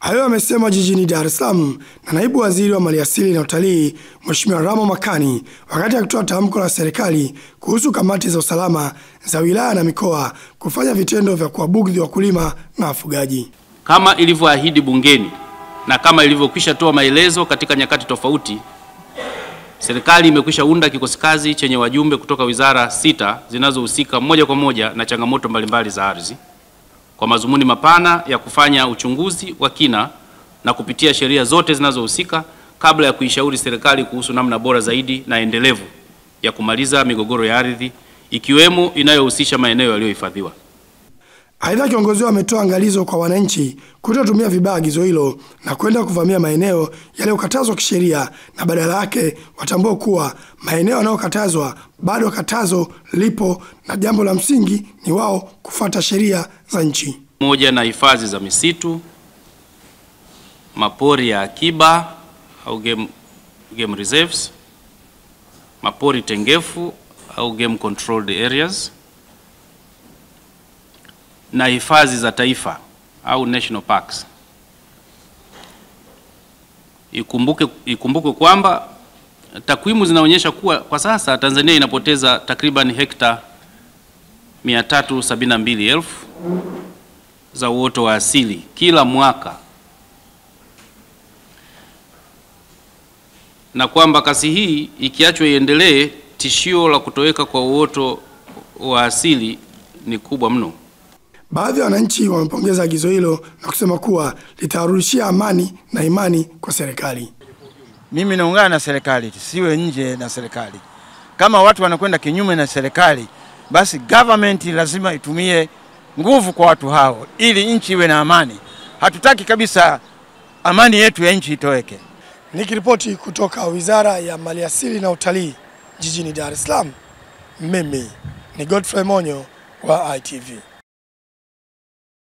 Hayo amesema jijini Dar es Salaam na naibu waziri wa maliasili na utalii Mheshimiwa Ramo Makani wakati akitoa tamko la serikali kuhusu kamati za usalama za wilaya na mikoa kufanya vitendo vya kuwabugudhi wakulima na wafugaji. Kama ilivyoahidi bungeni na kama ilivyokwisha toa maelezo katika nyakati tofauti, serikali imekwisha unda kikosi kazi chenye wajumbe kutoka wizara 6 zinazohusika moja kwa moja na changamoto mbalimbali za ardhi kwa mazumuni mapana ya kufanya uchunguzi wa kina na kupitia sheria zote zinazohusika kabla ya kuishauri serikali kuhusu namna bora zaidi na endelevu ya kumaliza migogoro ya ardhi ikiwemo inayohusisha maeneo yaliyohifadhiwa. Aidha, kiongozi ametoa angalizo kwa wananchi kutotumia vibaya agizo hilo na kwenda kuvamia maeneo yaliyokatazwa kisheria, na badala yake watambue kuwa maeneo yanayokatazwa bado katazo lipo na jambo la msingi ni wao kufuata sheria za nchi. Moja na hifadhi za misitu, mapori ya akiba au game reserves, mapori tengefu au game controlled areas, na hifadhi za taifa au national parks. Ikumbuke kwamba takwimu zinaonyesha kuwa kwa sasa Tanzania inapoteza takriban hekta 372,000 za uoto wa asili kila mwaka, na kwamba kasi hii ikiachwa iendelee, tishio la kutoweka kwa uoto wa asili ni kubwa mno. Baadhi ya wananchi wamepongeza agizo hilo na kusema kuwa litarudishia amani na imani kwa serikali. Mimi naungana na serikali, siwe nje na serikali. Kama watu wanakwenda kinyume na serikali, basi government lazima itumie nguvu kwa watu hao ili nchi iwe na amani. Hatutaki kabisa amani yetu ya nchi itoweke. Nikiripoti kutoka Wizara ya Maliasili na Utalii jijini Dar es Salaam, mimi ni Godfrey Monyo wa ITV.